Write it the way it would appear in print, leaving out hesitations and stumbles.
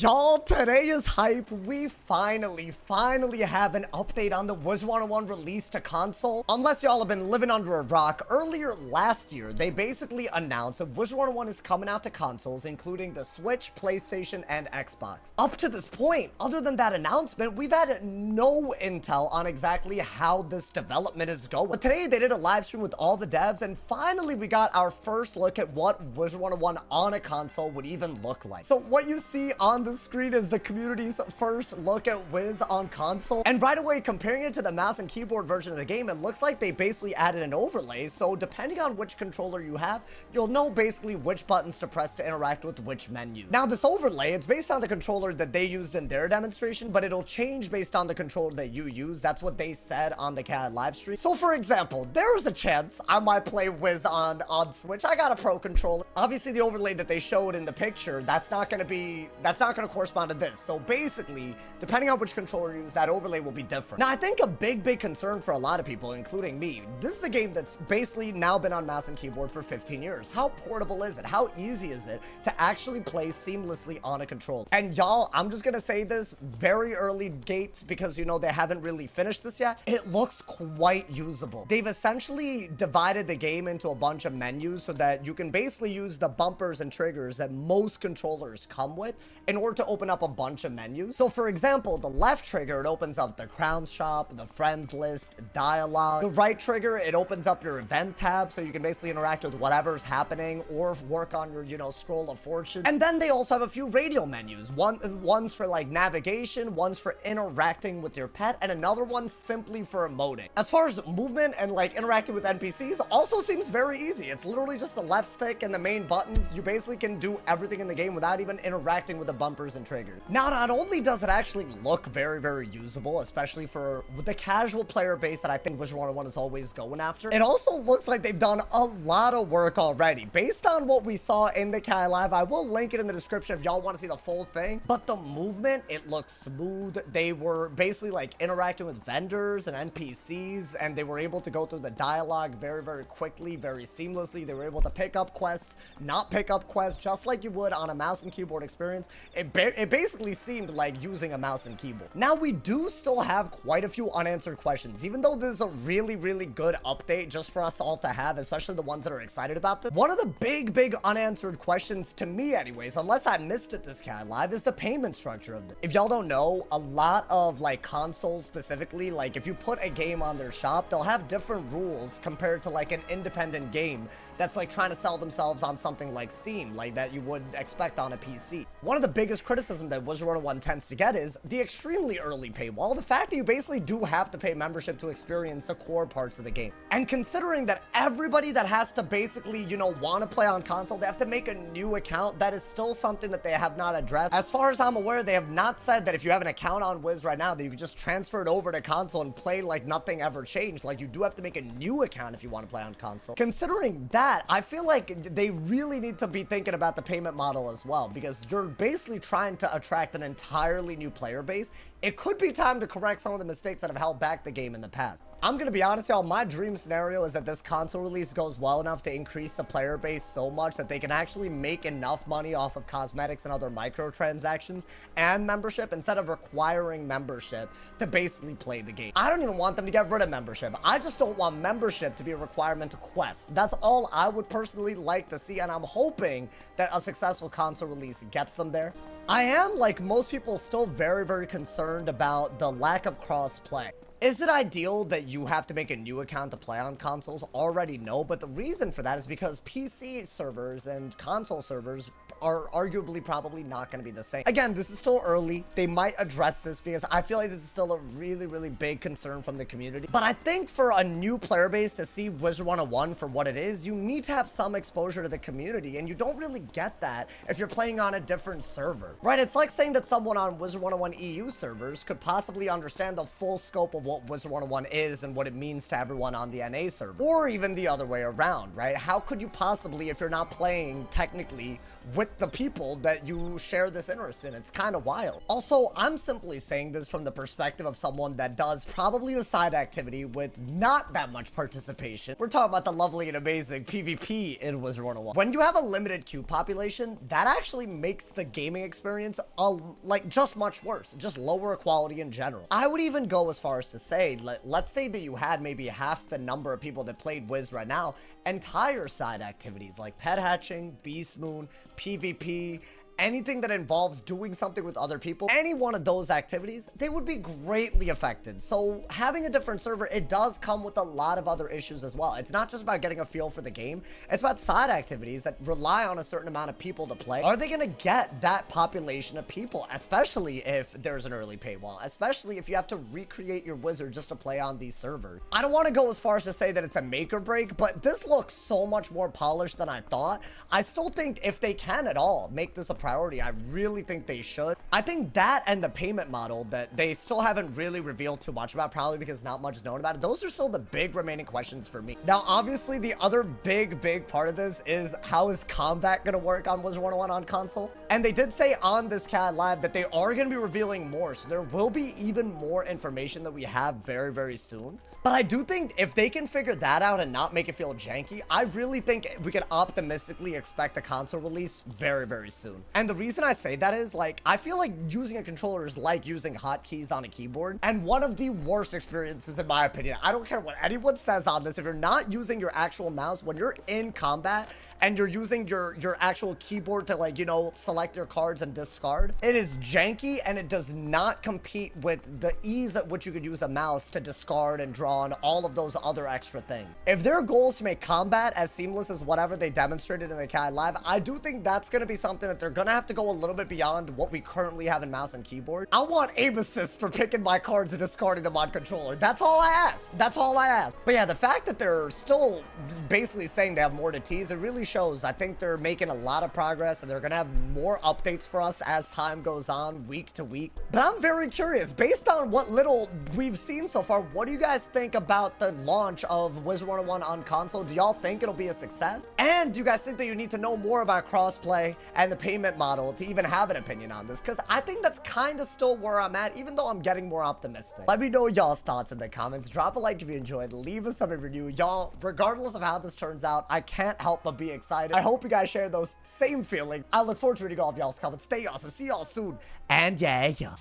Y'all, today is hype. We finally have an update on the Wizard101 release to console. Unless y'all have been living under a rock, earlier last year, they basically announced that Wizard101 is coming out to consoles, including the Switch, PlayStation, and Xbox. Up to this point, other than that announcement, we've had no intel on exactly how this development is going. But today, they did a live stream with all the devs, and finally, we got our first look at what Wizard101 on a console would even look like. So what you see on the screen is the community's first look at Wiz on console, and right away comparing it to the mouse and keyboard version of the game, it looks like they basically added an overlay. So depending on which controller you have, you'll know basically which buttons to press to interact with which menu. Now this overlay, it's based on the controller that they used in their demonstration, but it'll change based on the controller that you use. That's what they said on the CAD live stream. So for example, there is a chance I might play Wiz on Switch. I got a pro controller. Obviously the overlay that they showed in the picture, that's not going to correspond to this. So basically, depending on which controller you use, that overlay will be different. Now, I think a big concern for a lot of people, including me, this is a game that's basically now been on mouse and keyboard for 15 years. How portable is it? How easy is it to actually play seamlessly on a controller? And y'all, I'm just gonna say this very early gates because, you know, they haven't really finished this yet. It looks quite usable. They've essentially divided the game into a bunch of menus so that you can basically use the bumpers and triggers that most controllers come with in order to open up a bunch of menus. So for example, the left trigger, it opens up the crown shop, the friends list, dialogue. The right trigger, it opens up your event tab, so you can basically interact with whatever's happening or work on your, you know, scroll of fortune. And then they also have a few radial menus. One's for like navigation, one's for interacting with your pet, and another one simply for emoting. As far as movement and like interacting with NPCs, also seems very easy. It's literally just the left stick and the main buttons. You basically can do everything in the game without even interacting with the bumpers and triggers. Now, not only does it actually look very usable, especially for the casual player base that I think Wizard101 is always going after, it also looks like they've done a lot of work already. Based on what we saw in the Kai Live, I will link it in the description if y'all want to see the full thing, but the movement, it looks smooth. They were basically like interacting with vendors and NPCs, and they were able to go through the dialogue very quickly, very seamlessly. They were able to pick up quests, not pick up quests, just like you would on a mouse and keyboard experience. It basically seemed like using a mouse and keyboard. Now, we do still have quite a few unanswered questions, even though this is a really good update just for us all to have, especially the ones that are excited about this. One of the big unanswered questions, to me anyways, unless I missed it this Kai Live, is the payment structure of this. If y'all don't know, a lot of like consoles specifically, like if you put a game on their shop, they'll have different rules compared to like an independent game that's like trying to sell themselves on something like Steam, like that you would expect on a PC. One of the biggest criticism that Wizard101 tends to get is the extremely early paywall, the fact that you basically do have to pay membership to experience the core parts of the game. And considering that everybody that has to basically, you know, want to play on console, they have to make a new account, that is still something that they have not addressed. As far as I'm aware, they have not said that if you have an account on Wiz right now, that you can just transfer it over to console and play like nothing ever changed. Like, you do have to make a new account if you want to play on console. Considering that, I feel like they really need to be thinking about the payment model as well, because you're basically trying to attract an entirely new player base. It could be time to correct some of the mistakes that have held back the game in the past. I'm gonna be honest, y'all, my dream scenario is that this console release goes well enough to increase the player base so much that they can actually make enough money off of cosmetics and other microtransactions and membership instead of requiring membership to basically play the game. I don't even want them to get rid of membership. I just don't want membership to be a requirement to quests. That's all I would personally like to see, and I'm hoping that a successful console release gets them there. I am, like most people, still very concerned about the lack of crossplay. Is it ideal that you have to make a new account to play on consoles? Already no, but the reason for that is because PC servers and console servers are arguably probably not going to be the same. Again, this is still early. They might address this because I feel like this is still a really big concern from the community. But I think for a new player base to see Wizard101 for what it is, you need to have some exposure to the community, and you don't really get that if you're playing on a different server, right? It's like saying that someone on Wizard101 EU servers could possibly understand the full scope of what Wizard101 is and what it means to everyone on the NA server, or even the other way around, right? How could you possibly, if you're not playing technically with the people that you share this interest in. It's kind of wild. Also, I'm simply saying this from the perspective of someone that does probably a side activity with not that much participation. We're talking about the lovely and amazing PvP in Wizard101. When you have a limited queue population, that actually makes the gaming experience like just much worse, just lower quality in general. I would even go as far as to say, let's say that you had maybe half the number of people that played Wiz right now, entire side activities like pet hatching, beast moon, PvP, anything that involves doing something with other people, any one of those activities, they would be greatly affected. So having a different server, it does come with a lot of other issues as well. It's not just about getting a feel for the game. It's about side activities that rely on a certain amount of people to play. Are they going to get that population of people, especially if there's an early paywall, especially if you have to recreate your wizard just to play on these servers? I don't want to go as far as to say that it's a make or break, but this looks so much more polished than I thought. I still think if they can at all make this a priority, I really think they should. I think that and the payment model that they still haven't really revealed too much about, probably because not much is known about it. Those are still the big remaining questions for me. Now, obviously, the other big part of this is how is combat going to work on Wizard101 on console? And they did say on this CAD Live that they are going to be revealing more, so there will be even more information that we have very soon. But I do think if they can figure that out and not make it feel janky, I really think we can optimistically expect a console release very soon. And the reason I say that is, like, I feel like using a controller is like using hotkeys on a keyboard, and one of the worst experiences in my opinion. I don't care what anyone says on this. If you're not using your actual mouse when you're in combat and you're using your actual keyboard to, like, you know, select your cards and discard, it is janky and it does not compete with the ease at which you could use a mouse to discard and draw and all of those other extra things. If their goal is to make combat as seamless as whatever they demonstrated in the CAD Live, I do think that's going to be something that they're going to have to go a little bit beyond what we currently have in mouse and keyboard. I want aim assist for picking my cards and discarding them on controller. That's all I ask. That's all I ask. But yeah, the fact that they're still basically saying they have more to tease, it really shows. I think they're making a lot of progress and they're going to have more updates for us as time goes on, week to week. But I'm very curious, based on what little we've seen so far, what do you guys think about the launch of Wizard101 on console? Do y'all think it'll be a success? And do you guys think that you need to know more about crossplay and the payment model to even have an opinion on this? Because I think that's kind of still where I'm at, even though I'm getting more optimistic. Let me know y'all's thoughts in the comments. Drop a like if you enjoyed. Leave us a review. Y'all, regardless of how this turns out, I can't help but be excited. I hope you guys share those same feelings. I look forward to reading all of y'all's comments. Stay awesome. See y'all soon. And yeah.